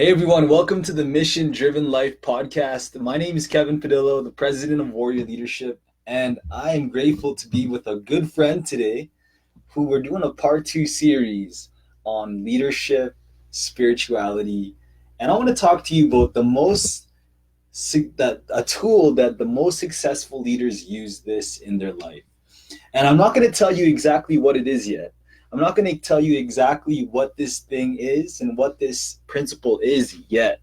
Hey everyone, welcome to the Mission Driven Life podcast. My name is Kevin Padillo, the president of Warrior Leadership, and I am grateful to be with a good friend today who we're doing a part two series on leadership, spirituality, and I want to talk to you about a tool that the most successful leaders use this in their life. And I'm not going to tell you exactly what it is yet. I'm not going to tell you exactly what this thing is and what this principle is yet,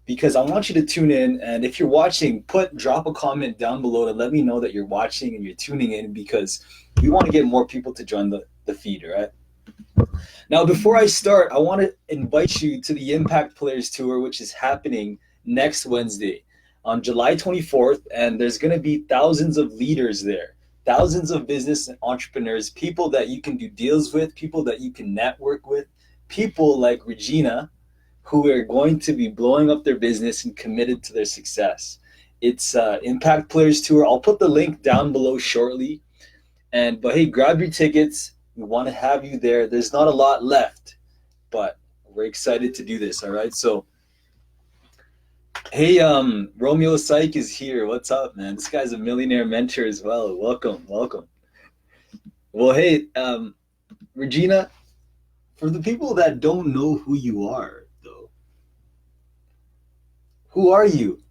because I want you to tune in. And if you're watching, drop a comment down below to let me know that you're watching and you're tuning in, because we want to get more people to join the feed, right? Now, before I start, I want to invite you to the Impact Players Tour, which is happening next Wednesday on July 24th. And there's going to be thousands of leaders there. Thousands of business entrepreneurs, people that you can do deals with, people that you can network with, people like Regina, who are going to be blowing up their business and committed to their success. It's Impact Players Tour. I'll put the link down below shortly. But hey, grab your tickets. We want to have you there. There's not a lot left, but we're excited to do this. All right. So, hey, Romeo Syke is here. What's up, man? This guy's a millionaire mentor as well. Welcome. Well, hey, Regina, for the people that don't know who you are, though, who are you?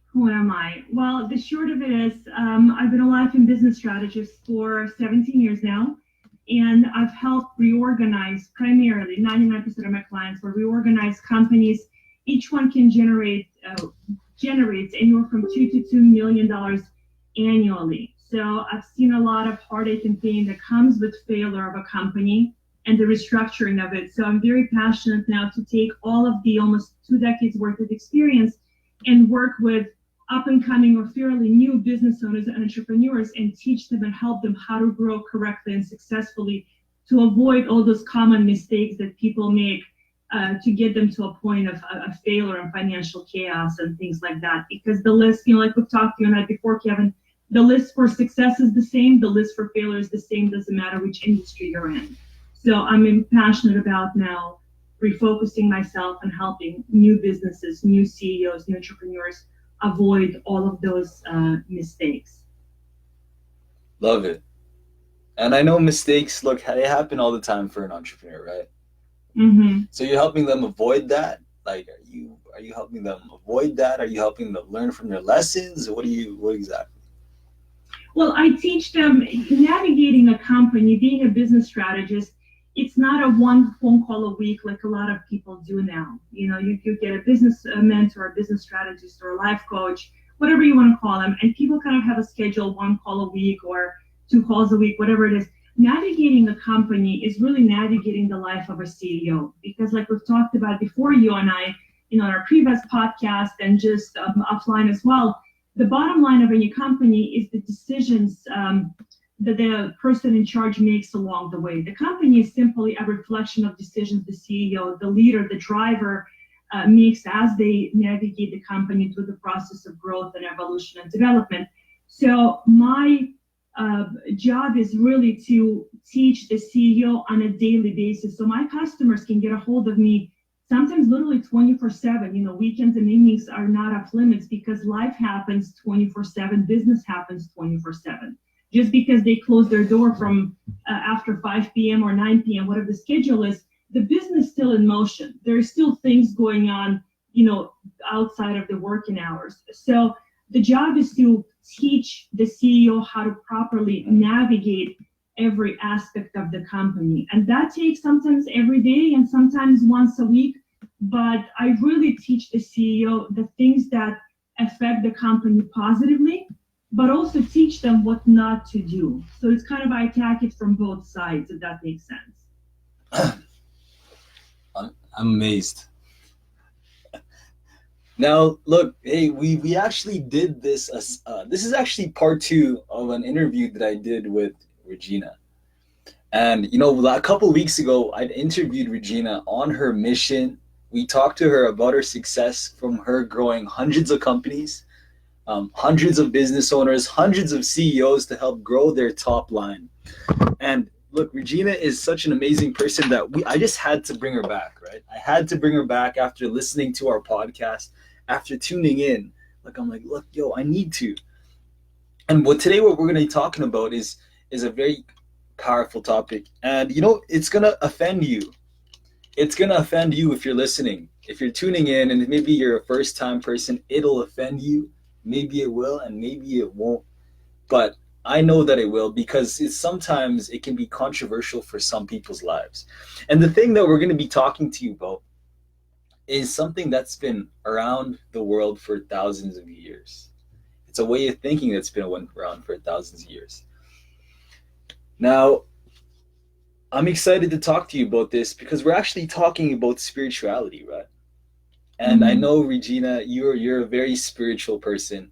Who am I? Well, the short of it is I've been a life and business strategist for 17 years now, and I've helped reorganize primarily 99% of my clients will reorganize companies. Each one can generates anywhere from $2 to $2 million annually. So I've seen a lot of heartache and pain that comes with failure of a company and the restructuring of it. So I'm very passionate now to take all of the almost 2 decades worth of experience and work with up and coming or fairly new business owners and entrepreneurs and teach them and help them how to grow correctly and successfully to avoid all those common mistakes that people make to get them to a point of failure and financial chaos and things like that. Because the list, like we've talked to you and I before, Kevin, the list for success is the same, the list for failure is the same, doesn't matter which industry you're in. So I'm passionate about now refocusing myself and helping new businesses, new CEOs, new entrepreneurs avoid all of those mistakes. Love it. And I know mistakes, look, they happen all the time for an entrepreneur, right? Mm-hmm. So you're helping them avoid that? Like, are you helping them avoid that? Are you helping them learn from their lessons? What exactly? Well, I teach them navigating a company, being a business strategist. It's not a one phone call a week like a lot of people do now. You get a business mentor, a business strategist, or a life coach, whatever you want to call them, and people kind of have a schedule, 1 call a week or 2 calls a week, whatever it is. Navigating a company is really navigating the life of a CEO, because like we've talked about before, you and I, in our previous podcast and just offline as well, the bottom line of any company is the decisions that the person in charge makes along the way. The company is simply a reflection of decisions the CEO, the leader, the driver makes as they navigate the company through the process of growth and evolution and development. So my job is really to teach the CEO on a daily basis. So my customers can get a hold of me sometimes literally 24/7. Weekends and evenings are not off limits because life happens 24/7, business happens 24/7. Just because they close their door from after 5 p.m. or 9 p.m., whatever the schedule is, the business is still in motion. There are still things going on, outside of the working hours. So the job is to teach the CEO how to properly navigate every aspect of the company. And that takes sometimes every day and sometimes once a week. But I really teach the CEO the things that affect the company positively, but also teach them what not to do. So it's kind of, I attack it from both sides, if that makes sense. I'm amazed. Now, look, hey, we actually did this. This is actually part 2 of an interview that I did with Regina. And, a couple of weeks ago, I'd interviewed Regina on her mission. We talked to her about her success from her growing hundreds of companies, hundreds of business owners, hundreds of CEOs to help grow their top line. And look, Regina is such an amazing person that I just had to bring her back, right? I had to bring her back after listening to our podcast, after tuning in. Like I'm like, look, yo, I need to. And what we're going to be talking about is a very powerful topic, and it's going to offend you. It's going to offend you if you're listening. If you're tuning in and maybe you're a first time person, it'll offend you. Maybe it will and maybe it won't. But I know that it will, because sometimes it can be controversial for some people's lives. And the thing that we're going to be talking to you about is something that's been around the world for thousands of years. It's a way of thinking that's been around for thousands of years. Now, I'm excited to talk to you about this because we're actually talking about spirituality, right? And I know, Regina, you're a very spiritual person,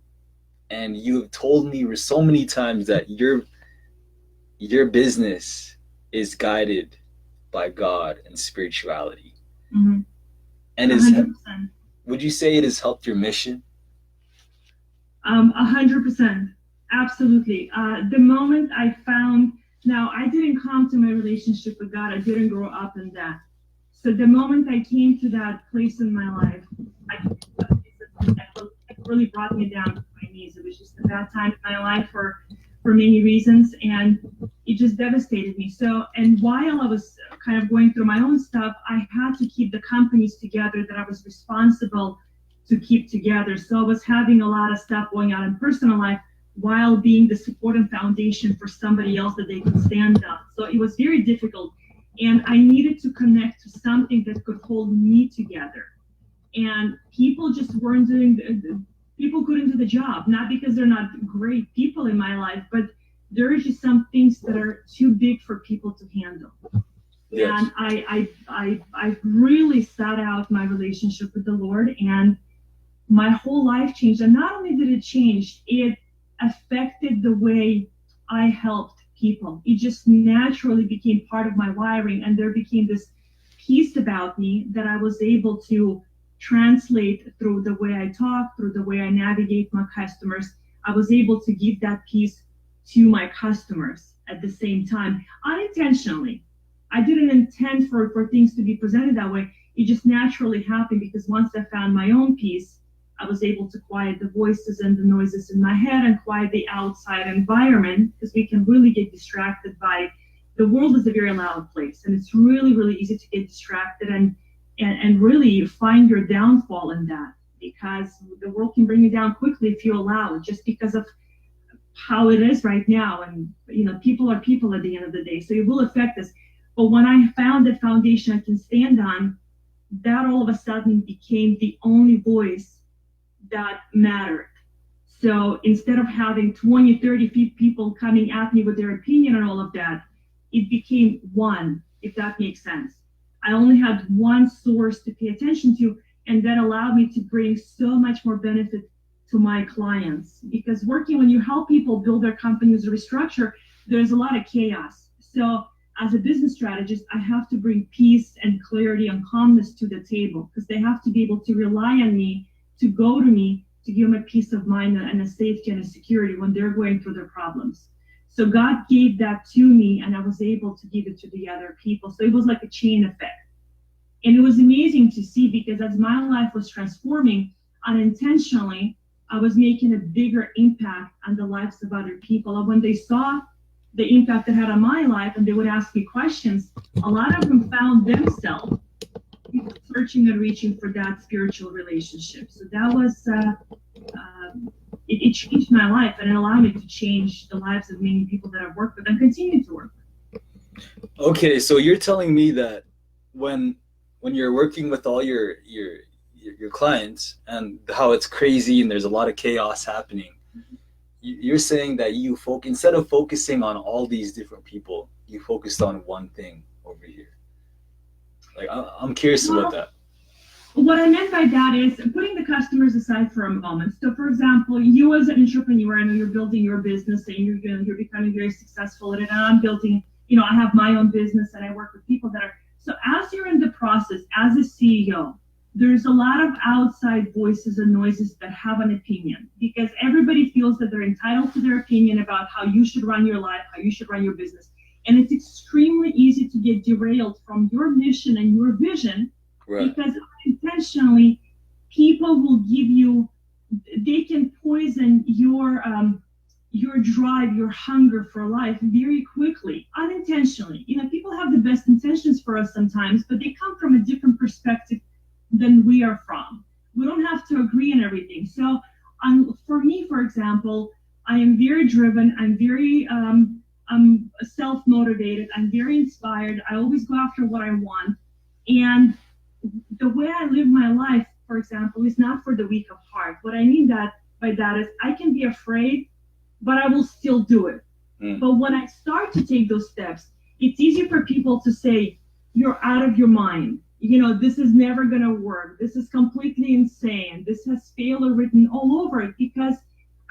and you have told me so many times that your business is guided by God and spirituality. Mm-hmm. And 100%. Would you say it has helped your mission? 100%. Absolutely. The moment I found, now I didn't come to my relationship with God. I didn't grow up in that. So the moment I came to that place in my life, it really brought me down to my knees. It was just a bad time in my life for many reasons, and it just devastated me. So, and while I was kind of going through my own stuff, I had to keep the companies together that I was responsible to keep together. So I was having a lot of stuff going on in personal life while being the support and foundation for somebody else that they could stand on. So it was very difficult. And I needed to connect to something that could hold me together. And people just weren't people couldn't do the job, not because they're not great people in my life, but there are just some things that are too big for people to handle. Yes. And I really sought out my relationship with the Lord, and my whole life changed. And not only did it change, it affected the way I helped people. It just naturally became part of my wiring, and there became this piece about me that I was able to translate through the way I talk, through the way I navigate my customers. I was able to give that piece to my customers at the same time, unintentionally. I didn't intend for things to be presented that way. It just naturally happened because once I found my own piece, I was able to quiet the voices and the noises in my head and quiet the outside environment, because we can really get distracted by, the world is a very loud place, and it's really, really easy to get distracted and really find your downfall in that, because the world can bring you down quickly if you allow it, just because of how it is right now. And people are people at the end of the day, so it will affect us. But when I found that foundation I can stand on, that all of a sudden became the only voice that mattered. So instead of having 20, 30 people coming at me with their opinion and all of that, it became one, if that makes sense. I only had one source to pay attention to, and that allowed me to bring so much more benefit to my clients. Because when you help people build their companies or restructure, there's a lot of chaos. So as a business strategist, I have to bring peace and clarity and calmness to the table, because they have to be able to rely on me, to go to me, to give them a peace of mind and a safety and a security when they're going through their problems. So God gave that to me, and I was able to give it to the other people. So it was like a chain effect. And it was amazing to see, because as my life was transforming, unintentionally, I was making a bigger impact on the lives of other people. And when they saw the impact it had on my life, and they would ask me questions, a lot of them found themselves searching and reaching for that spiritual relationship. So that was, it changed my life, and it allowed me to change the lives of many people that I've worked with and continue to work with. Okay, so you're telling me that when you're working with all your clients, and how it's crazy and there's a lot of chaos happening, you're saying that instead of focusing on all these different people, you focused on one thing over here. Like, I'm curious about that. What I meant by that is putting the customers aside for a moment. So, for example, you as an entrepreneur, I know you're building your business and you're becoming very successful at it. And I'm building, I have my own business and I work with people that are. So as you're in the process, as a CEO, there's a lot of outside voices and noises that have an opinion, because everybody feels that they're entitled to their opinion about how you should run your life, how you should run your business. And it's extremely easy to get derailed from your mission and your vision, Right. because unintentionally, people will give you, they can poison your drive, your hunger for life very quickly, unintentionally. You know, people have the best intentions for us sometimes, but they come from a different perspective than we are from. We don't have to agree on everything. So, for me, for example, I am very driven. I'm self-motivated. I'm very inspired. I always go after what I want. And the way I live my life, for example, is not for the weak of heart. What I mean by that is I can be afraid, but I will still do it. But when I start to take those steps, it's easy for people to say, you're out of your mind. You know, this is never going to work. This is completely insane. This has failure written all over it, because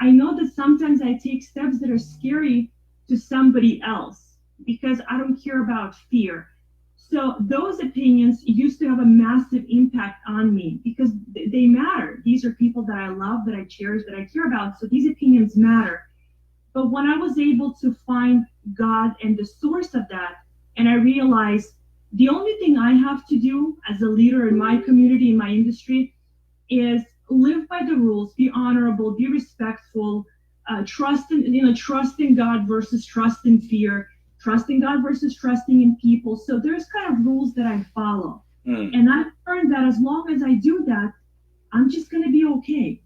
I know that sometimes I take steps that are scary to somebody else because I don't care about fear. So those opinions used to have a massive impact on me because they matter. These are people that I love, that I cherish, that I care about. So these opinions matter. But when I was able to find God and the source of that, and I realized the only thing I have to do as a leader in my community, in my industry, is live by the rules, be honorable, be respectful, trust in God versus trust in fear, trusting God versus trusting in people. So there's kind of rules that I follow. And I've learned that as long as I do that, I'm just going to be okay.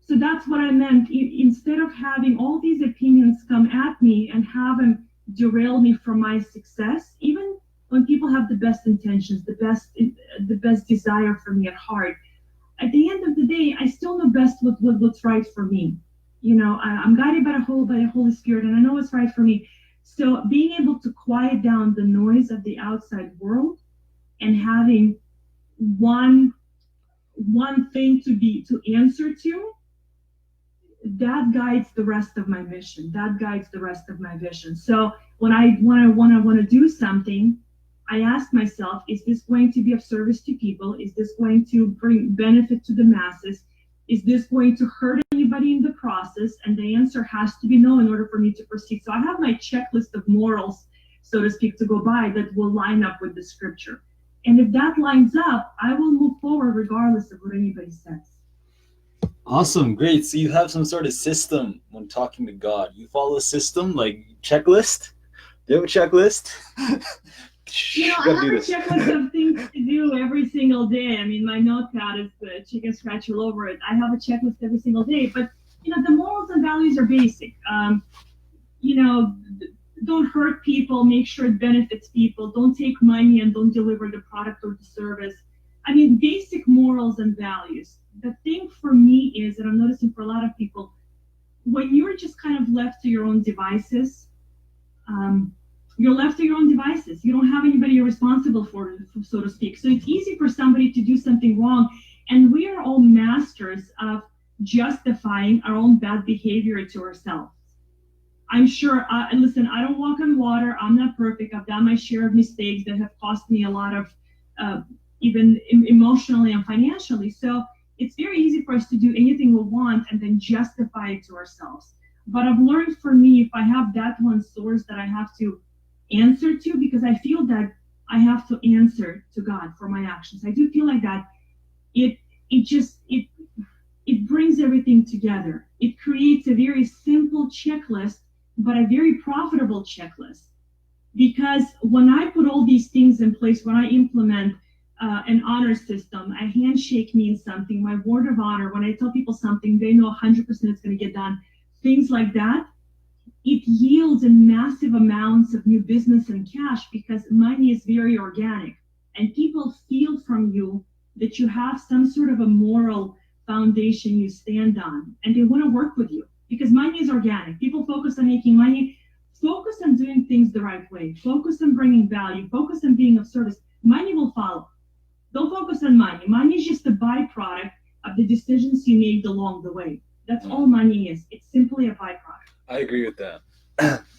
So that's what I meant. Instead of having all these opinions come at me and have them derail me from my success, even when people have the best intentions, the best desire for me at heart, at the end of the day, I still know best what's right for me. You know, I'm guided by the Holy Spirit, and I know what's right for me. So being able to quiet down the noise of the outside world and having one thing to answer to, that guides the rest of my mission. That guides the rest of my vision. So when I want to do something, I ask myself, is this going to be of service to people? Is this going to bring benefit to the masses? Is this going to hurt anybody in the process? And the answer has to be no in order for me to proceed. So I have my checklist of morals, so to speak, to go by that will line up with the scripture. And if that lines up, I will move forward regardless of what anybody says. Awesome, great. So you have some sort of system when talking to God. You follow a system, like checklist? Do you have a checklist? You know, I have a checklist of things to do every single day. I mean, my notepad is the chicken scratch all over it. I have a checklist every single day. But, you know, the morals and values are basic. You know, don't hurt people, make sure it benefits people, don't take money and don't deliver the product or the service. I mean, basic morals and values. The thing for me is, and I'm noticing for a lot of people, when you're just kind of left to your own devices, you're left to your own devices. You don't have anybody you're responsible for, so to speak. So it's easy for somebody to do something wrong. And we are all masters of justifying our own bad behavior to ourselves. I'm sure, listen, I don't walk on water. I'm not perfect. I've done my share of mistakes that have cost me a lot of, even emotionally and financially. So it's very easy for us to do anything we want and then justify it to ourselves. But I've learned for me, if I have that one source that I have to answer to, because I feel that I have to answer to God for my actions. I do feel like that it brings everything together. It creates a very simple checklist, but a very profitable checklist. Because when I put all these things in place, when I implement an honor system, a handshake means something, my word of honor, when I tell people something, they know 100% it's going to get done, things like that, it yields in massive amounts of new business and cash because money is very organic. And people feel from you that you have some sort of a moral foundation you stand on, and they want to work with you because money is organic. People focus on making money. Focus on doing things the right way. Focus on bringing value. Focus on being of service. Money will follow. Don't focus on money. Money is just a byproduct of the decisions you made along the way. That's all money is. It's simply a byproduct. I agree with that.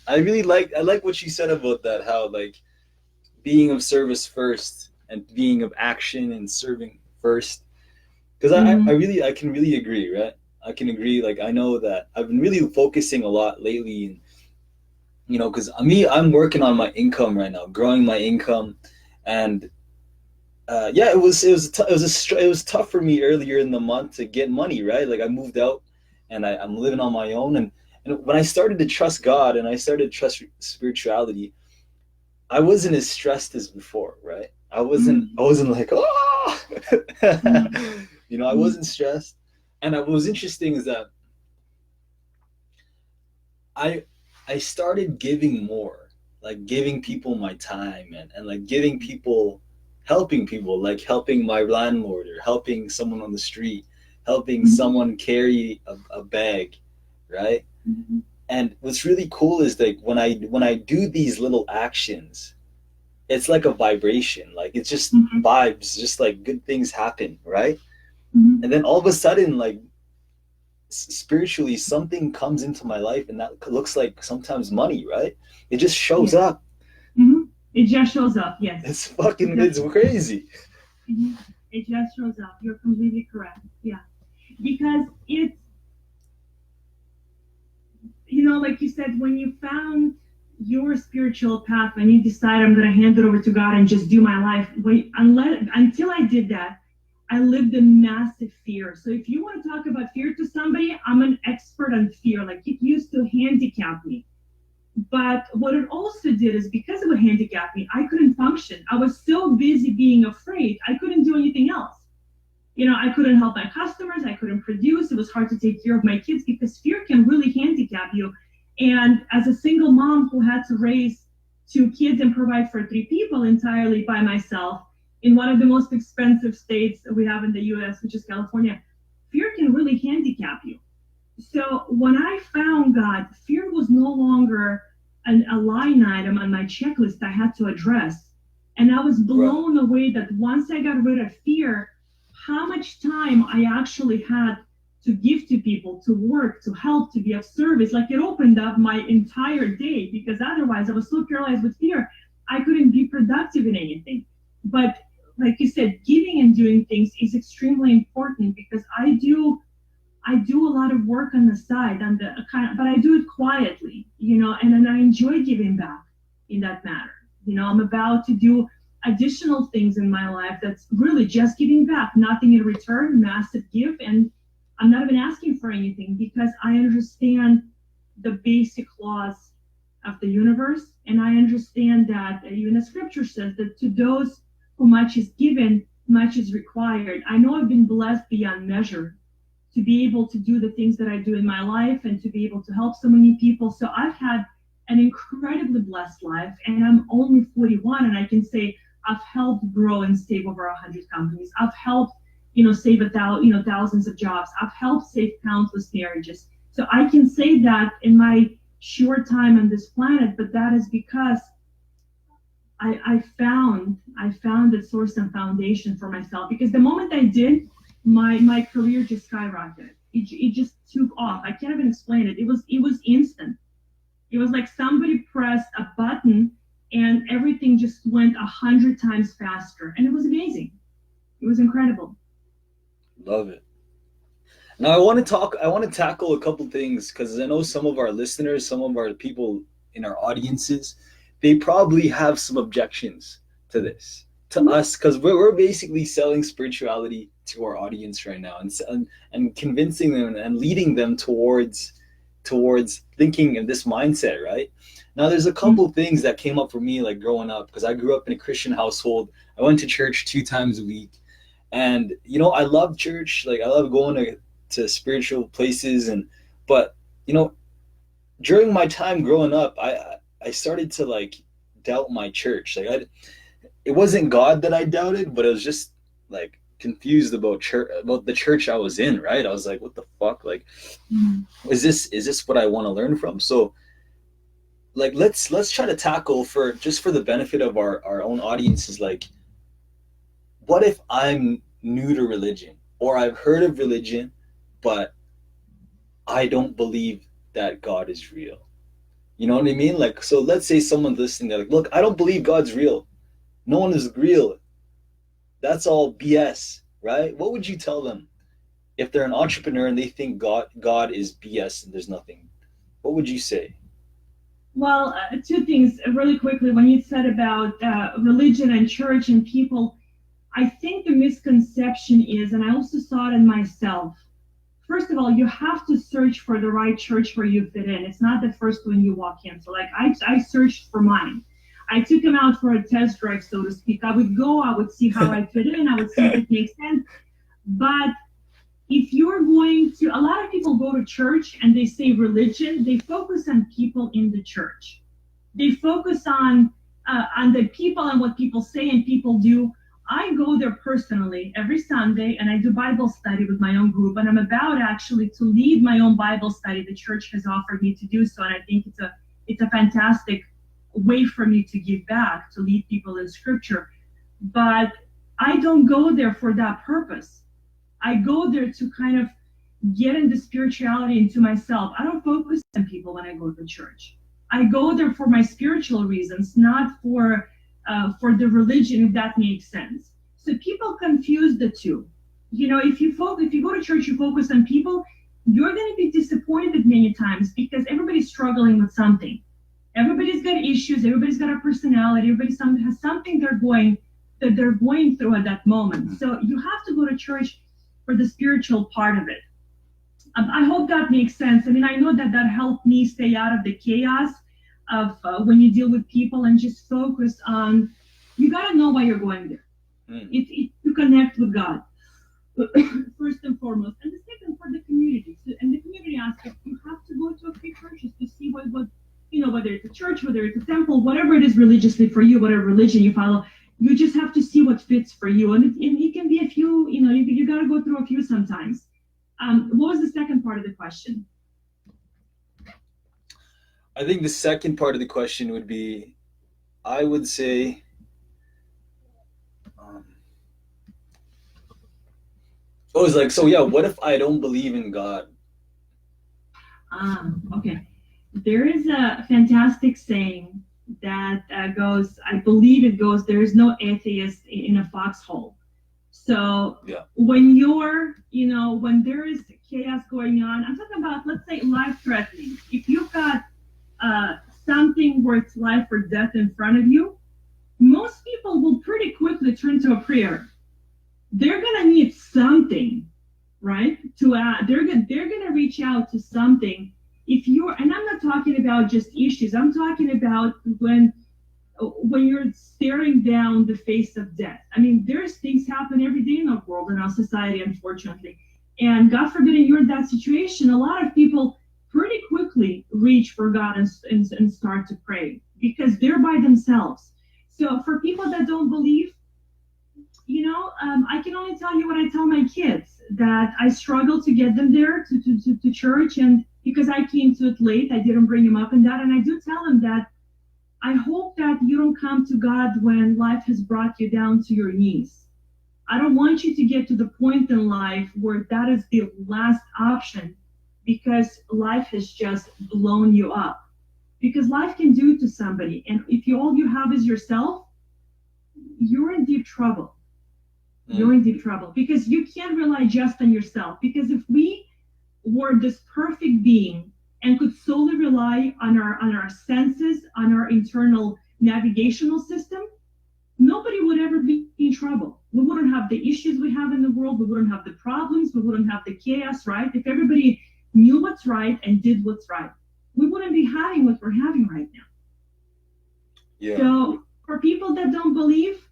I like what you said about that, how like being of service first and being of action and serving first. Because I can really agree, right? I can agree. Like I know that I've been really focusing a lot lately because me, I'm working on my income right now, growing my income, and yeah, it was tough for me earlier in the month to get money, right? Like I moved out, and I'm living on my own, and when I started to trust God and I started to trust spirituality, I wasn't as stressed as before, right? I wasn't like, oh, I Mhm. wasn't stressed. And what was interesting is that I I started giving more, like giving people my time, and like giving people, helping people, like helping my landlord or helping someone on the street, helping Mhm. someone carry a bag, right? Mhm. And what's really cool is like when I do these little actions, it's like a vibration, like it's just Mhm. vibes, just like good things happen, right? Mhm. And then all of a sudden, like spiritually, something comes into my life, and that looks like sometimes money, right? It just shows Yes. up. Mhm. It just shows up. Yes. It It's just. crazy. Mhm. It just shows up. You're completely correct. Yeah. Because it's, like you said, when you found your spiritual path and you decide I'm going to hand it over to God and just do my life, until I did that, I lived in massive fear. So if you want to talk about fear to somebody, I'm an expert on fear. Like it used to handicap me. But what it also did is because it would handicap me, I couldn't function. I was so busy being afraid, I couldn't do anything else. I couldn't help my customers, I couldn't produce. It was hard to take care of my kids because fear can really handicap you. And as a single mom who had to raise two kids and provide for three people entirely by myself in one of the most expensive states we have in the US, which is California, fear can really handicap you. So when I found God, fear was no longer a line item on my checklist I had to address. And I was Right. blown away that once I got rid of fear, how much time I actually had to give to people, to work, to help, to be of service. Like it opened up my entire day because otherwise I was so paralyzed with fear, I couldn't be productive in anything. But like you said, giving and doing things is extremely important because I do a lot of work on the side, on the kind of, but I do it quietly, and then I enjoy giving back in that matter. I'm about to do additional things in my life that's really just giving back, nothing in return, massive give, and I'm not even asking for anything because I understand the basic laws of the universe, and I understand that even the scripture says that to those who much is given, much is required. I know I've been blessed beyond measure to be able to do the things that I do in my life and to be able to help so many people. So I've had an incredibly blessed life, and I'm only 41, and I can say I've helped grow and save over 100 companies. I've helped, save thousands of jobs. I've helped save countless marriages. So I can say that in my short time on this planet, but that is because I found a source and foundation for myself because the moment I did, my career just skyrocketed. It just took off. I can't even explain it. It was instant. It was like somebody pressed a button and everything just went 100 times faster, and it was amazing. It was incredible. Love it. Now I want to tackle a couple things because I know some of our listeners, some of our people in our audiences, they probably have some objections to this, to Mhm. us, because we're basically selling spirituality to our audience right now, and convincing them and leading them towards thinking in this mindset, right? Now, there's a couple things that came up for me, like growing up, because I grew up in a Christian household. I went to church 2 times a week, and I love church. Like I love going to spiritual places, but you know, during my time growing up, I started to like doubt my church. It wasn't God that I doubted, but it was just like confused about the church I was in. Right? I was like, what the fuck? Like, Mhm. is this what I want to learn from? So like let's try to tackle, for the benefit of our own audiences, like what if I'm new to religion, or I've heard of religion, but I don't believe that God is real. You know what I mean? Like, so let's say someone's listening, they're like, look, I don't believe God's real. No one is real. That's all BS, right? What would you tell them if they're an entrepreneur and they think God is BS and there's nothing? What would you say? Well, two things really quickly. When you said about religion and church and people, I think the misconception is, and I also saw it in myself. First of all, you have to search for the right church where you fit in. It's not the first one you walk in. So, like, I searched for mine. I took him out for a test drive, so to speak. I would go, I would see how I fit in, I would see if it makes sense. But if you're going to, a lot of people go to church and they say religion, they focus on people in the church. They focus on the people and what people say and people do. I go there personally every Sunday and I do Bible study with my own group, and I'm about actually to lead my own Bible study. The church has offered me to do so, and I think it's a fantastic way for me to give back, to lead people in scripture. But I don't go there for that purpose. I go there to kind of get into spirituality into myself. I don't focus on people when I go to church. I go there for my spiritual reasons, not for the religion, if that makes sense. So people confuse the two. You know, if you go to church, you focus on people, you're going to be disappointed many times because everybody's struggling with something. Everybody's got issues. Everybody's got a personality. Everybody has something they're going through at that moment. So you have to go to church for the spiritual part of it. I hope that makes sense. I mean, I know that helped me stay out of the chaos of when you deal with people and just focus on, you got to know why you're going there. It's to connect with God, first and foremost. And the second, for the community. So, and the community aspect, you have to go to a few churches to see what, you know, whether it's a church, whether it's a temple, whatever it is religiously for you, whatever religion you follow, you just have to see what fits for you. And it can be a few, you know, you got to go through a few sometimes. What was the second part of the question? I think the second part of the question would be, I would say, it was like, so yeah, what if I don't believe in God? Okay. There is a fantastic saying that goes, I believe it goes, there is no atheist in a foxhole. So Yeah. when you're, you know, when there is chaos going on, I'm talking about, let's say, life threatening. If you've got something where it's life or death in front of you, most people will pretty quickly turn to a prayer. They're gonna need something, right? They're gonna reach out to something. If you're, and I'm not talking about just issues. I'm talking about when you're staring down the face of death. I mean, there's things happen every day in our world, in our society, unfortunately. And God forbid, you're in that situation, a lot of people pretty quickly reach for God and start to pray because they're by themselves. So for people that don't believe, you know, I can only tell you what I tell my kids, that I struggle to get them there to church. And because I came to it late, I didn't bring them up in that. And I do tell them that I hope that you don't come to God when life has brought you down to your knees. I don't want you to get to the point in life where that is the last option because life has just blown you up. Because life can do to somebody. And if all you have is yourself, you're in deep trouble. You're in deep trouble because you can't rely just on yourself. Because if we were this perfect being and could solely rely on our senses, on our internal navigational system, nobody would ever be in trouble. We wouldn't have the issues we have in the world. We wouldn't have the problems. We wouldn't have the chaos, right? If everybody knew what's right and did what's right, we wouldn't be having what we're having right now. Yeah. So for people that don't believe,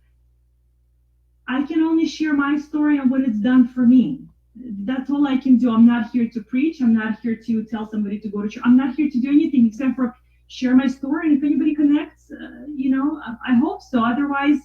I can only share my story and what it's done for me. That's all I can do. I'm not here to preach. I'm not here to tell somebody to go to church. I'm not here to do anything except for share my story. And if anybody connects, you know, I hope so. Otherwise,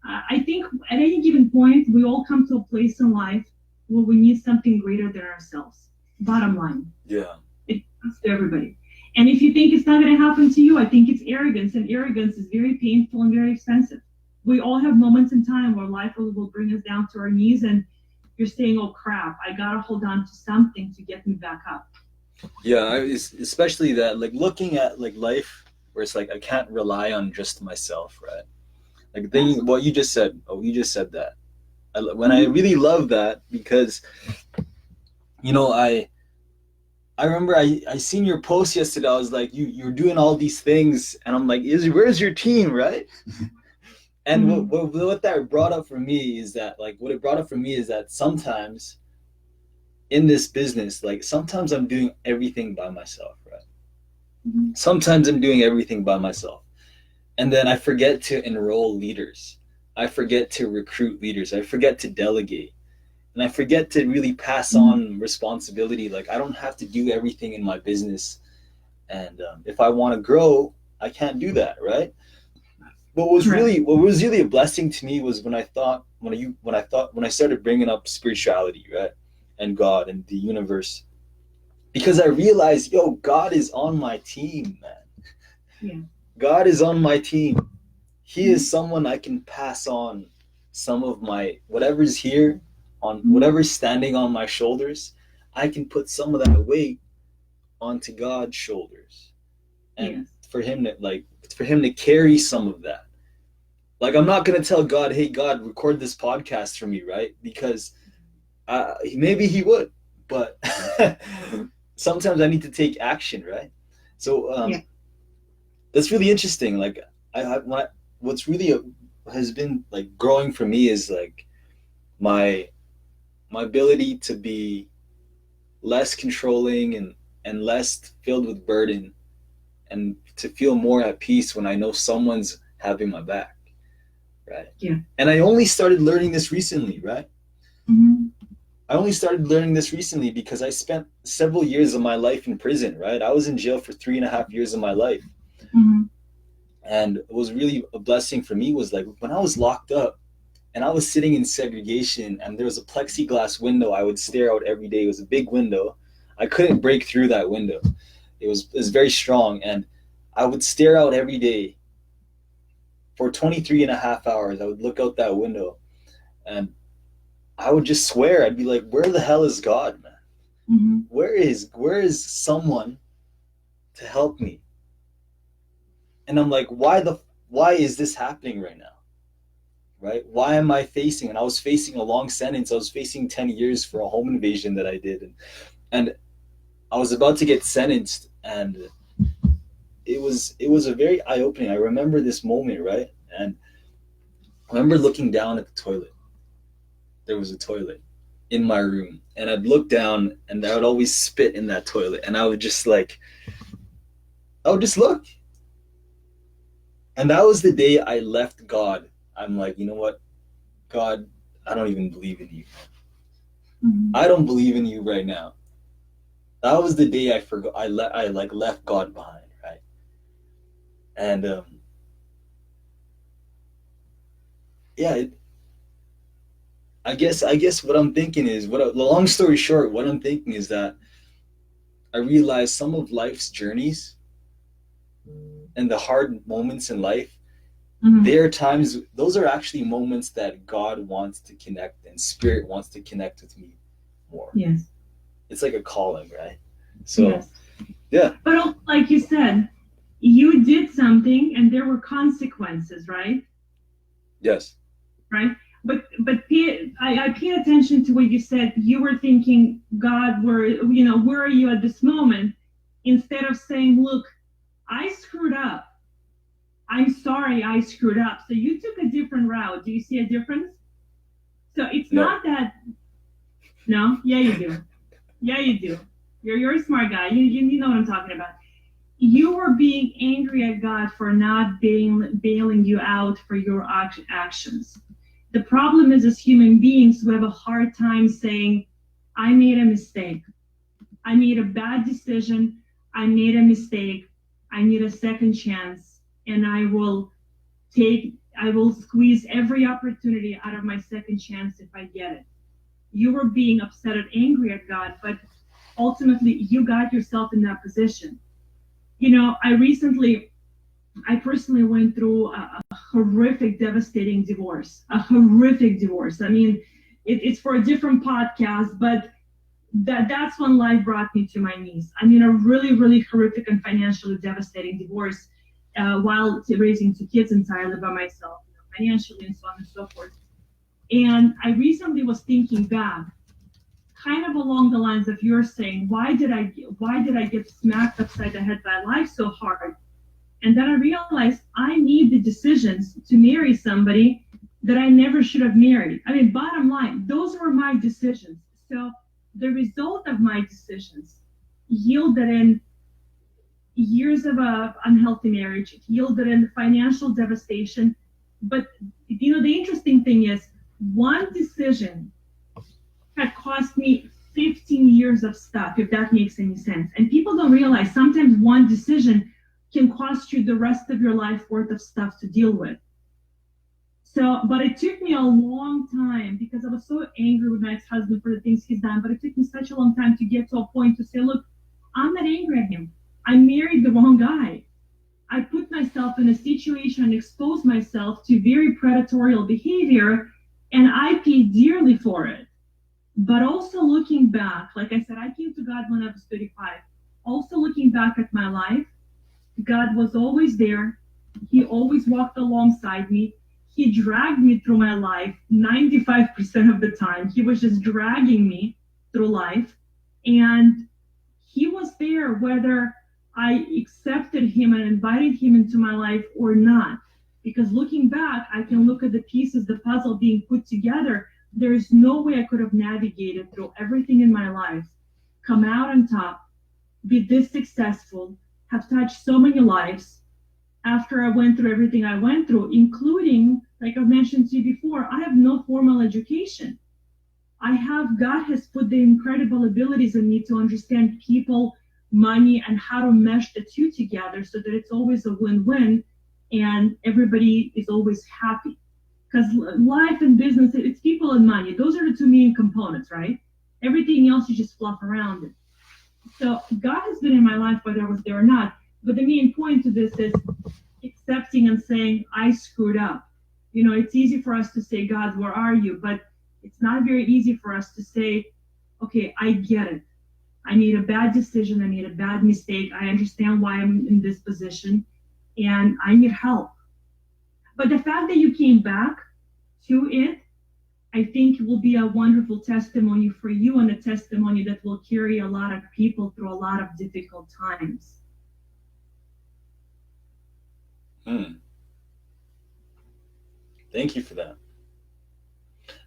I think at any given point, we all come to a place in life where we need something greater than ourselves. Bottom line. Yeah. It comes to everybody. And if you think it's not going to happen to you, I think it's arrogance. And arrogance is very painful and very expensive. We all have moments in time where life will bring us down to our knees and you're saying, oh crap, I gotta hold on to something to get me back up. Yeah, especially that, like, looking at like life where it's like I can't rely on just myself, right? Like thinking what you just said. Oh, you just said that. I really love that because, you know, I remember I seen your post yesterday. I was like, you're doing all these things, and I'm like, where's your team, right? And Mm-hmm. what that brought up for me is that, like, what it brought up for me is that sometimes in this business, like, sometimes I'm doing everything by myself, right? Mm-hmm. Sometimes I'm doing everything by myself. And then I forget to enroll leaders. I forget to recruit leaders. I forget to delegate. And I forget to really pass Mm-hmm. on responsibility. Like, I don't have to do everything in my business. And if I want to grow, I can't do that, right? Correct. What was really a blessing to me was when I started bringing up spirituality, right, and God and the universe, because I realized, yo, God is on my team, man. Yeah. God is on my team. He Mm-hmm. is someone I can pass on some of my whatever's here, on Mm-hmm. whatever's standing on my shoulders. I can put some of that weight onto God's shoulders, and Yes. for him to carry some of that. Like, I'm not gonna tell God, "Hey, God, record this podcast for me," right? Because maybe He would, but sometimes I need to take action, right? So Yeah. that's really interesting. Like, what's really has been like growing for me is like my my ability to be less controlling and less filled with burden, and to feel more at peace when I know someone's having my back, right? Yeah. And I only started learning this recently, right? Mm-hmm. I only started learning this recently because I spent several years of my life in prison, right? I was in jail for 3.5 years of my life. Mm-hmm. And what was really a blessing for me was like when I was locked up and I was sitting in segregation and there was a plexiglass window I would stare out every day. It was a big window. I couldn't break through that window. It was very strong. And I would stare out every day for 23 and a half hours. I would look out that window and I would just swear. I'd be like, where the hell is God, man? Mm-hmm. Where is someone to help me? And I'm like, why is this happening right now? Right? Why am I facing? And I was facing a long sentence. I was facing 10 years for a home invasion that I did. And I was about to get sentenced. And it was a very eye opening. I remember this moment, right? And I remember looking down at the toilet. There was a toilet in my room. And I'd look down and I would always spit in that toilet. And I would just look. And that was the day I left God. I'm like, you know what, God, I don't even believe in you. Mm-hmm. I don't believe in you right now. That was the day I forgot. I like left God behind, right? And yeah, I guess what I'm thinking is long story short, what I'm thinking is that I realize some of life's journeys and the hard moments in life, Mm-hmm. there are times those are actually moments that God wants to connect and Spirit wants to connect with me more. Yes. It's like a calling, right? So Yes. yeah. But like you said, you did something and there were consequences, right? Yes. Right. I paid attention to what you said. You were thinking, God, where are you at this moment? Instead of saying, look, I screwed up. I'm sorry I screwed up. So you took a different route. Do you see a difference? So it's No. not that, no, yeah, you do. Yeah, you do. You're a smart guy. You know what I'm talking about. You were being angry at God for not bailing you out for your actions. The problem is, as human beings, we have a hard time saying, I made a mistake. I made a bad decision. I made a mistake. I need a second chance. And I will squeeze every opportunity out of my second chance if I get it. You were being upset and angry at God, but ultimately you got yourself in that position. I personally went through a horrific, devastating divorce, a horrific divorce. I mean, it's for a different podcast, but that's when life brought me to my knees. I mean, a really, really horrific and financially devastating divorce while raising two kids entirely by myself, financially and so on and so forth. And I recently was thinking back, kind of along the lines of you're saying, why did I get smacked upside the head by life so hard? And then I realized I made the decisions to marry somebody that I never should have married. I mean, bottom line, those were my decisions. So the result of my decisions yielded in years of a unhealthy marriage. It yielded in financial devastation. But the interesting thing is, one decision had cost me 15 years of stuff, if that makes any sense. And people don't realize sometimes one decision can cost you the rest of your life worth of stuff to deal with. So, but it took me a long time because I was so angry with my ex-husband for the things he's done. But it took me such a long time to get to a point to say, look, I'm not angry at him. I married the wrong guy. I put myself in a situation and exposed myself to very predatory behavior, and I paid dearly for it. But also looking back, like I said, I came to God when I was 35. Also looking back at my life, God was always there. He always walked alongside me. He dragged me through my life 95% of the time. He was just dragging me through life. And he was there whether I accepted him and invited him into my life or not. Because looking back, I can look at the pieces, the puzzle being put together. There's no way I could have navigated through everything in my life, come out on top, be this successful, have touched so many lives after I went through everything I went through, including, like I've mentioned to you before, I have no formal education. God has put the incredible abilities in me to understand people, money, and how to mesh the two together so that it's always a win-win and everybody is always happy. Because life and business, it's people and money. Those are the two main components, right? Everything else you just fluff around it. So God has been in my life whether I was there or not. But the main point to this is accepting and saying, I screwed up. It's easy for us to say, God, where are you? But it's not very easy for us to say, okay, I get it. I made a bad decision. I made a bad mistake. I understand why I'm in this position and I need help. But the fact that you came back to it, I think will be a wonderful testimony for you and a testimony that will carry a lot of people through a lot of difficult times. Thank you for that.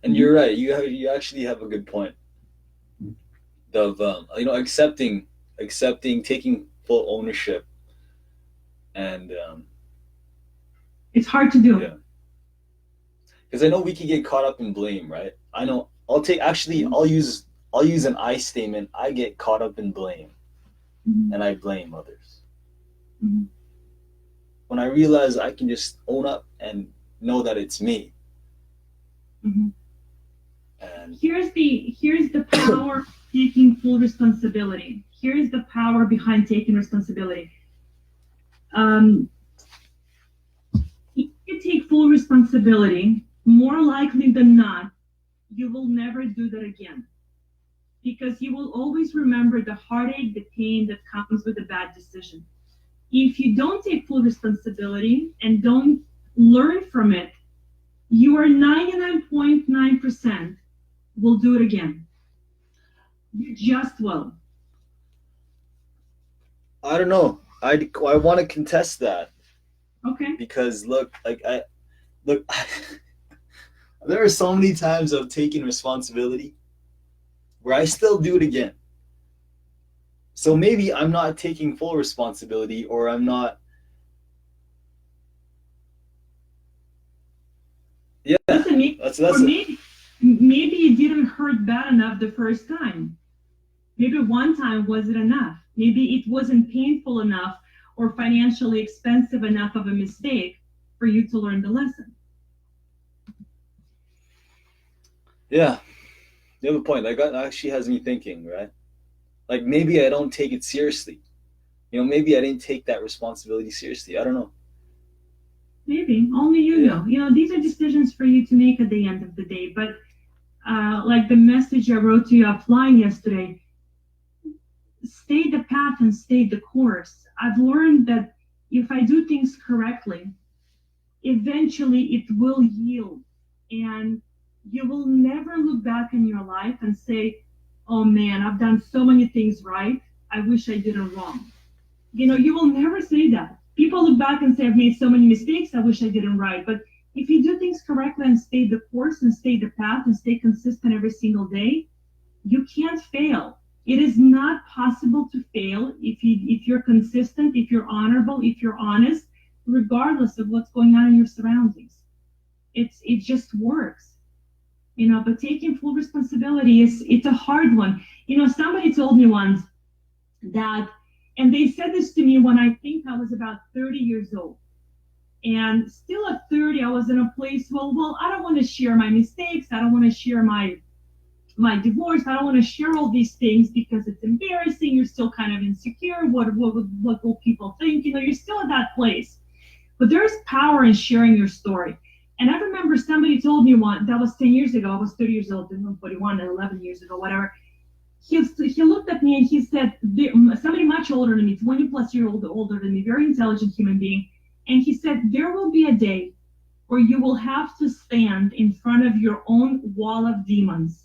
And you're right. You actually have a good point of accepting, taking full ownership, and it's hard to do. Yeah. Because I know we can get caught up in blame, right? I know. I'll use an I statement. I get caught up in blame, and I blame others. When I realize I can just own up and know that it's me. And here's the power of taking full responsibility. Here's the power behind taking responsibility. If you take full responsibility, more likely than not, you will never do that again. Because you will always remember the heartache, the pain that comes with a bad decision. If you don't take full responsibility and don't learn from it, you are 99.9% will do it again. You just will. I don't know. I want to contest that. Okay. Because there are so many times I've taken responsibility where I still do it again. So maybe I'm not taking full responsibility, or I'm not. Yeah, listen, maybe it didn't hurt bad enough the first time. Maybe one time wasn't enough. Maybe it wasn't painful enough or financially expensive enough of a mistake for you to learn the lesson. Yeah, you have a point. That actually has me thinking, right? Like maybe I don't take it seriously. Maybe I didn't take that responsibility seriously. I don't know. Maybe only you know. These are decisions for you to make at the end of the day. But like the message I wrote to you offline yesterday, stay the path and stay the course. I've learned that if I do things correctly, eventually it will yield, and you will never look back in your life and say, oh man, I've done so many things right. I wish I did them wrong. You will never say that. People look back and say, I've made so many mistakes. I wish I did them right. But if you do things correctly and stay the course and stay the path and stay consistent every single day, you can't fail. It is not possible to fail if you're consistent, if you're honorable, if you're honest, regardless of what's going on in your surroundings. It just works. But taking full responsibility it's a hard one. Somebody told me once that, and they said this to me when I think I was about 30 years old. And still at 30, I was in a place, well, I don't want to share my mistakes. I don't want to share my divorce. I don't want to share all these things because it's embarrassing. You're still kind of insecure. What will people think? You're still at that place. But there's power in sharing your story. And I remember somebody told me that was 10 years ago. I was 30 years old, 41, 11 years ago, whatever. He looked at me and he said, somebody much older than me, 20 plus years older than me, very intelligent human being. And he said, there will be a day where you will have to stand in front of your own wall of demons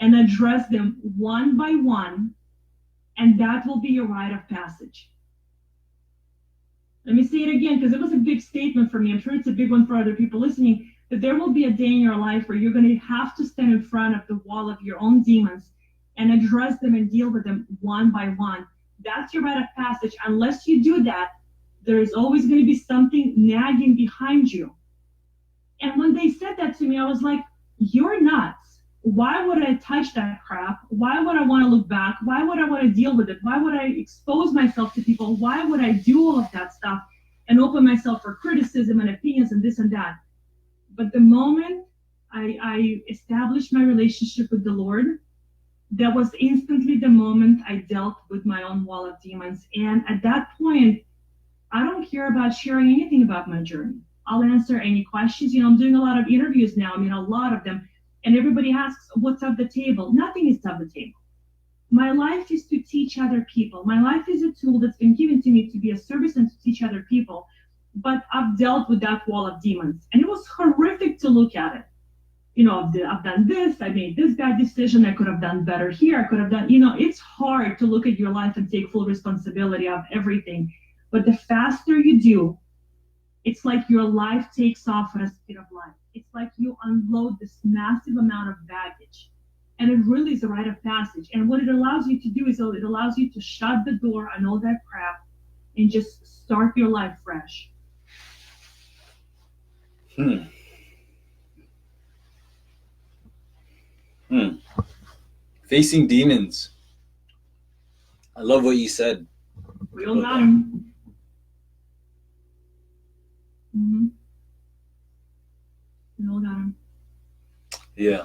and address them one by one, and that will be your rite of passage. Let me say it again, because it was a big statement for me. I'm sure it's a big one for other people listening, that there will be a day in your life where you're going to have to stand in front of the wall of your own demons and address them and deal with them one by one. That's your rite of passage. Unless you do that, there's always going to be something nagging behind you. And when they said that to me, I was like, you're nuts. Why would I touch that crap? Why would I want to look back? Why would I want to deal with it? Why would I expose myself to people? Why would I do all of that stuff and open myself for criticism and opinions and this and that? But the moment I established my relationship with the Lord, that was instantly the moment I dealt with my own wall of demons. And at that point, I don't care about sharing anything about my journey. I'll answer any questions. I'm doing a lot of interviews now. A lot of them. And everybody asks, what's off the table? Nothing is off the table. My life is to teach other people. My life is a tool that's been given to me to be a service and to teach other people. But I've dealt with that wall of demons. And it was horrific to look at it. I've done this. I made this bad decision. I could have done better here. I could have done, it's hard to look at your life and take full responsibility of everything. But the faster you do, it's like your life takes off at a speed of light. It's like you unload this massive amount of baggage. And it really is a rite of passage. And what it allows you to do is it allows you to shut the door on all that crap and just start your life fresh. Facing demons. I love what you said. We all got them. Mm-hmm. We all got them. Yeah.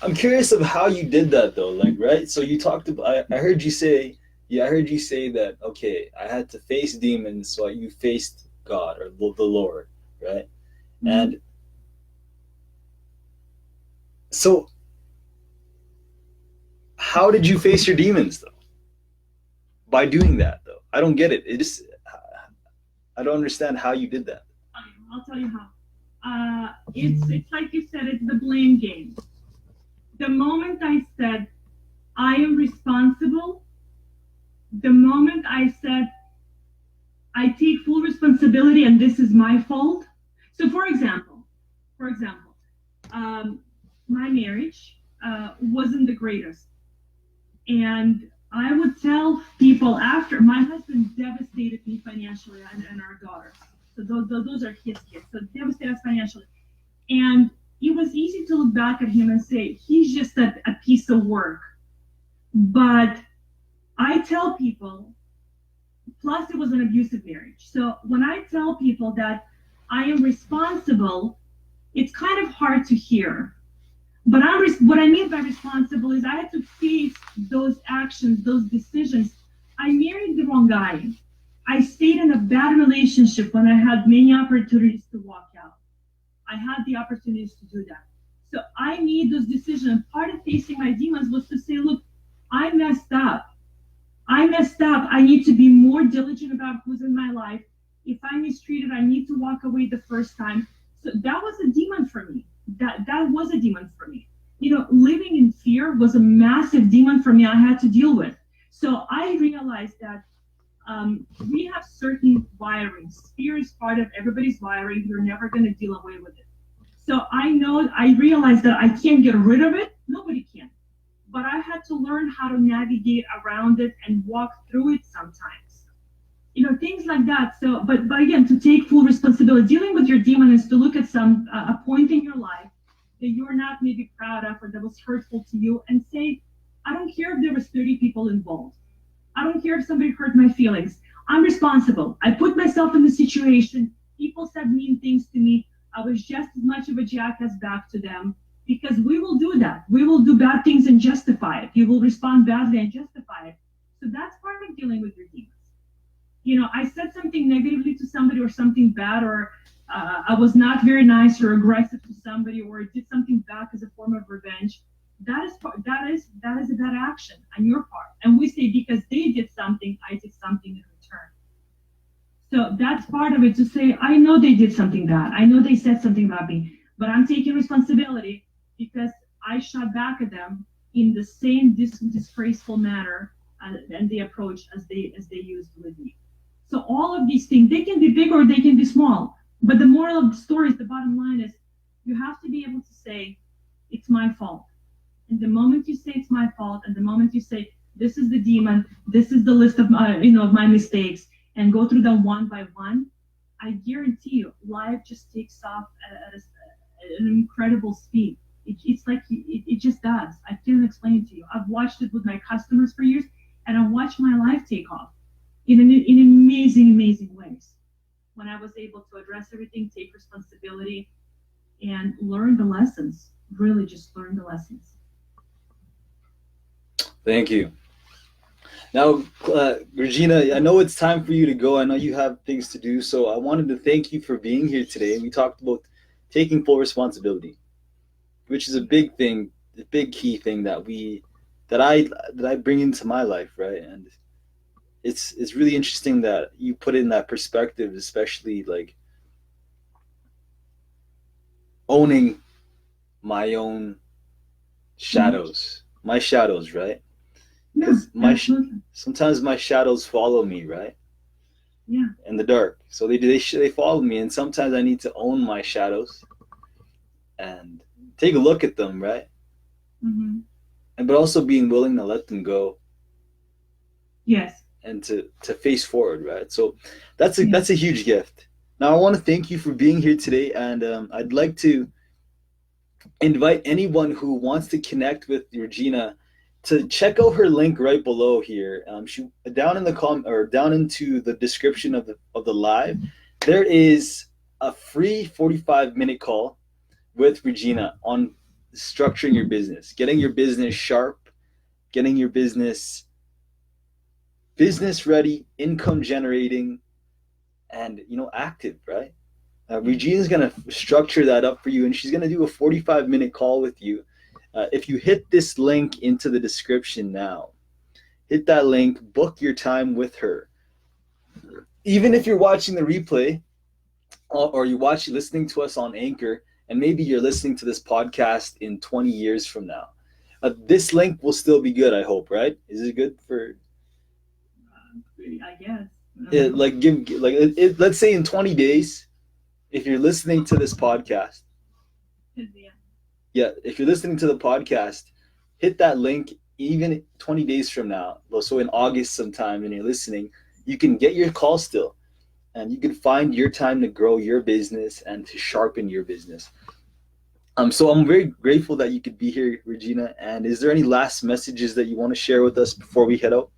I'm curious of how you did that though, right? So you talked about, I heard you say that, okay, I had to face demons, so you faced God or the Lord, right? Mm-hmm. And so how did you face your demons though? By doing that though? I don't get it. I don't understand how you did that. I'll tell you how. It's like you said, it's the blame game. The moment I said, I am responsible, the moment I said, I take full responsibility and this is my fault. So for example, my marriage wasn't the greatest. And I would tell people after, my husband devastated me financially and our daughter. So those are his kids. So devastated us financially. And it was easy to look back at him and say, he's just a piece of work. But I tell people, plus it was an abusive marriage. So when I tell people that I am responsible, it's kind of hard to hear. But what I mean by responsible is I had to face those actions, those decisions. I married the wrong guy. I stayed in a bad relationship when I had many opportunities to walk out. I had the opportunities to do that. So I made those decisions. Part of facing my demons was to say, look, I messed up. I need to be more diligent about who's in my life. If I mistreated, I need to walk away the first time. So that was a demon for me. That was a demon for me. Living in fear was a massive demon for me I had to deal with. So I realized that we have certain wirings. Fear is part of everybody's wiring. You're never going to deal away with it. So I realized that I can't get rid of it. Nobody can. But I had to learn how to navigate around it and walk through it sometimes. Things like that. So, but again, to take full responsibility, dealing with your demon is to look at a point in your life that you're not maybe proud of or that was hurtful to you and say, I don't care if there was 30 people involved. I don't care if somebody hurt my feelings. I'm responsible. I put myself in the situation. People said mean things to me. I was just as much of a jackass back to them because we will do that. We will do bad things and justify it. You will respond badly and justify it. So that's part of dealing with your demons. I said something negatively to somebody or something bad, or I was not very nice or aggressive to somebody, or did something back as a form of revenge. That is a bad action on your part. And we say because they did something, I did something in return. So that's part of it, to say, I know they did something bad. I know they said something about me, but I'm taking responsibility because I shot back at them in the same disgraceful manner and the approach as they used with me. So all of these things, they can be big or they can be small. But the moral of the story is, the bottom line is, you have to be able to say, it's my fault. And the moment you say it's my fault, and the moment you say, this is the demon, this is the list of my mistakes, and go through them one by one, I guarantee you, life just takes off at an incredible speed. It's like it just does. I can't explain it to you. I've watched it with my customers for years, and I've watched my life take off in amazing ways. When I was able to address everything, take responsibility, and learn the lessons, really just learn the lessons. Thank you. Now, Regina, I know it's time for you to go. I know you have things to do, so I wanted to thank you for being here today. We talked about taking full responsibility, which is a big thing, the big key thing that I bring into my life, right? And it's really interesting that you put it in that perspective, especially like owning my own shadows, my shadows, right? Because sometimes my shadows follow me, right? Yeah. In the dark, so they follow me, and sometimes I need to own my shadows and take a look at them, right? Mm-hmm. And but also being willing to let them go. Yes. And to face forward, right? So that's a huge gift. Now I want to thank you for being here today, and I'd like to invite anyone who wants to connect with Regina to check out her link right below here. She down in the or down into the description of the live, there is a free 45-minute call with Regina on structuring your business, getting your business sharp, getting your business ready, income generating, and active, right? Regina's gonna structure that up for you, and she's gonna do a 45-minute call with you. If you hit this link into the description now, hit that link, book your time with her. Even if you're watching the replay, or listening to us on Anchor, and maybe you're listening to this podcast in 20 years from now, this link will still be good, I hope, right? Is it good for? I guess. Let's say in 20 days, if you're listening to this podcast, if you're listening to the podcast, hit that link even 20 days from now. So in August sometime, and you're listening, you can get your call still, and you can find your time to grow your business and to sharpen your business. So I'm very grateful that you could be here, Regina. And is there any last messages that you want to share with us before we head out?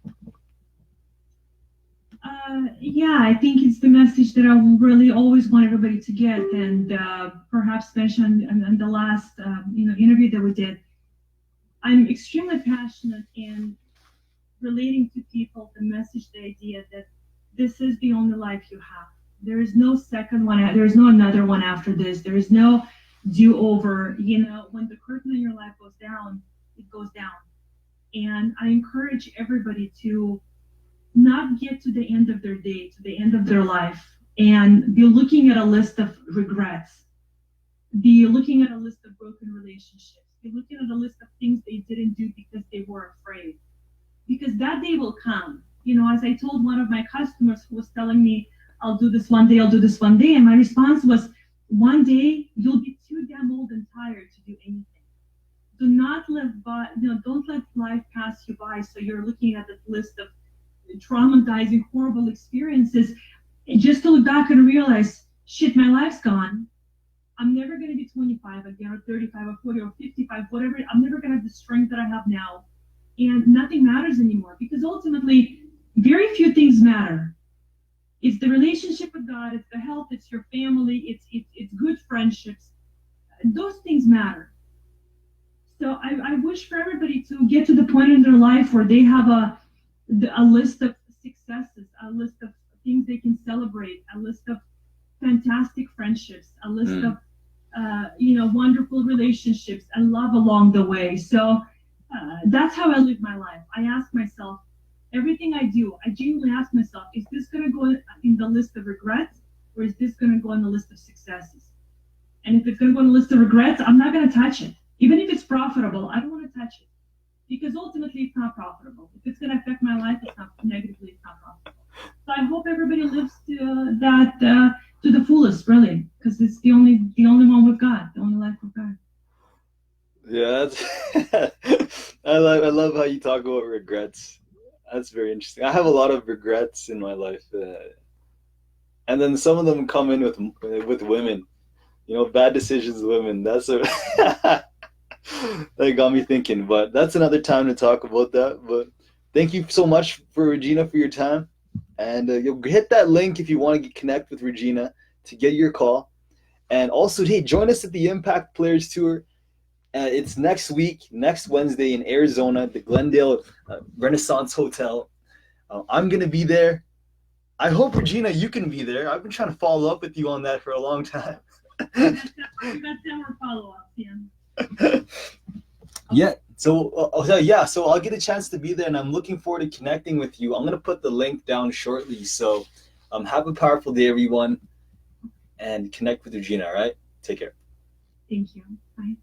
Yeah, I think it's the message that I really always want everybody to get, and perhaps mention in the last interview that we did. I'm extremely passionate in relating to people the message, the idea that this is the only life you have. There is no second one. There is no another one after this. There is no do-over. When the curtain in your life goes down, it goes down. And I encourage everybody to not get to the end of their day, to the end of their life, and be looking at a list of regrets. be looking at a list of broken relationships, be looking at a list of things they didn't do because they were afraid. Because that day will come. You know, as I told one of my customers who was telling me, I'll do this one day, I'll do this one day. And my response was, one day you'll be too damn old and tired to do anything. Do not live by, don't let life pass you by. So you're looking at the list of traumatizing, horrible experiences, and just to look back and realize, shit, my life's gone. I'm never going to be 25 again, or 35, or 40, or 55, whatever. I'm never going to have the strength that I have now. And nothing matters anymore, because ultimately, very few things matter. It's the relationship with God, it's the health, it's your family, it's good friendships. Those things matter. So I wish for everybody to get to the point in their life where they have a list of successes, a list of things they can celebrate, a list of fantastic friendships, a list of wonderful relationships and love along the way. So that's how I live my life. I ask myself, everything I do, I genuinely ask myself, is this going to go in the list of regrets, or is this going to go in the list of successes? And if it's going to go in the list of regrets, I'm not going to touch it. Even if it's profitable, I don't want to touch it, because ultimately it's not profitable. If it's going to affect my life, it's not negatively, it's not profitable. So I hope everybody lives to that to the fullest, really, because it's the only one we've got, the only life we've got. Yeah, that's I love how you talk about regrets. That's very interesting. I have a lot of regrets in my life, and then some of them come in with women. You know, bad decisions with women. That's a that got me thinking. But that's another time to talk about that. But thank you so much for Regina for your time, and you'll hit that link if you want to connect with Regina to get your call. And also, hey, join us at the Impact Players Tour. It's next week, next Wednesday in Arizona, the Glendale Renaissance Hotel. I'm going to be there. I hope, Regina, you can be there. I've been trying to follow up with you on that for a long time. That's our follow-up, yeah. Yeah. So I'll get a chance to be there, and I'm looking forward to connecting with you. I'm going to put the link down shortly. So have a powerful day, everyone, and connect with Regina, all right? Take care. Thank you. Bye.